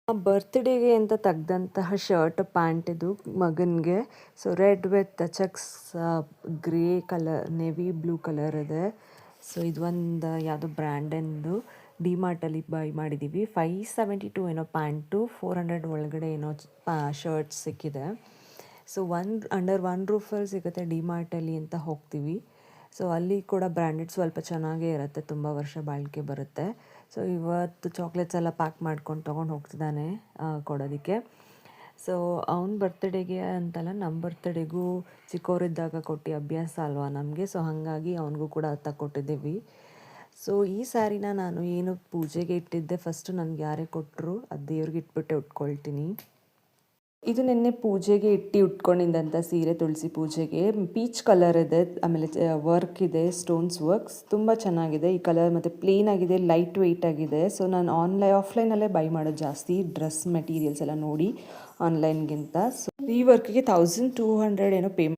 ಬರ್ತ್ಡೇಗೆ ಅಂತ ತೆಗ್ದಂತಹ shirt pant ಇದು ಮಗನಿಗೆ. So red with checks grey colour navy blue colour ಇದೆ. ಸೊ ಇದು ಒಂದು ಯಾವುದೋ ಬ್ರ್ಯಾಂಡೆಂದು ಡಿಮಾರ್ಟಲ್ಲಿ ಬೈ ಮಾಡಿದ್ದೀವಿ. 572 ಏನೋ ಪ್ಯಾಂಟು, 400 ಒಳಗಡೆ ಏನೋ ಶರ್ಟ್ ಸಿಕ್ಕಿದೆ. ಸೊ ಅಂಡರ್ ಒನ್ ರೂಫಲ್ಲಿ ಸಿಗುತ್ತೆ ಡಿಮಾರ್ಟಲ್ಲಿ ಅಂತ ಹೋಗ್ತೀವಿ. ಸೊ ಅಲ್ಲಿ ಕೂಡ ಬ್ರ್ಯಾಂಡೆಡ್ ಸ್ವಲ್ಪ ಚೆನ್ನಾಗೇ ಇರುತ್ತೆ, ತುಂಬ ವರ್ಷ ಬಾಳಿಕೆ ಬರುತ್ತೆ. ಸೊ ಇವತ್ತು ಚಾಕ್ಲೇಟ್ಸ್ ಎಲ್ಲ ಪ್ಯಾಕ್ ಮಾಡ್ಕೊಂಡು ತೊಗೊಂಡು ಹೋಗ್ತಿದ್ದಾನೆ ಕೊಡೋದಕ್ಕೆ. ಸೊ ಅವ್ನ ಬರ್ತ್ಡೇಗೆ ಅಂತಲ್ಲ, ನಮ್ಮ ಬರ್ತ್ಡೇಗೂ ಚಿಕ್ಕವರಿದ್ದಾಗ ಕೊಟ್ಟು ಅಭ್ಯಾಸ ಅಲ್ವಾ ನಮಗೆ. ಸೊ ಹಾಗಾಗಿ ಅವನಿಗೂ ಕೂಡ ತಗೊಟ್ಟಿದ್ದೀವಿ. ಸೊ ಈ ಸ್ಯಾರಿನ ನಾನು ಏನು ಪೂಜೆಗೆ ಇಟ್ಟಿದ್ದೆ, ಫಸ್ಟು ನನಗೆ ಯಾರೇ ಕೊಟ್ಟರು ಅದು ದೇವ್ರಿಗೆ ಇಟ್ಬಿಟ್ಟೆ ಉಟ್ಕೊಳ್ತೀನಿ. ಇದು ನಿನ್ನೆ ಪೂಜೆಗೆ ಉಟ್ಕೊಂಡಿದ್ದಂಥ ಸೀರೆ, ತುಳಸಿ ಪೂಜೆಗೆ. ಪೀಚ್ ಕಲರ್ ಇದೆ, ಆಮೇಲೆ ವರ್ಕ್ ಇದೆ, ಸ್ಟೋನ್ಸ್ ವರ್ಕ್ಸ್ ತುಂಬ ಚೆನ್ನಾಗಿದೆ ಈ ಕಲರ್. ಮತ್ತು ಪ್ಲೇನ್ ಆಗಿದೆ, ಲೈಟ್ ವೆಯ್ಟ್ ಆಗಿದೆ. ಸೊ ನಾನು ಆಫ್ಲೈನಲ್ಲೇ ಬೈ ಮಾಡೋದು ಜಾಸ್ತಿ, ಡ್ರೆಸ್ ಮೆಟೀರಿಯಲ್ಸ್ ಎಲ್ಲ ನೋಡಿ ಆನ್ಲೈನ್ಗಿಂತ. ಸೊ ಈ ವರ್ಕ್ಗೆ 1200 ಏನೋ ಪೇ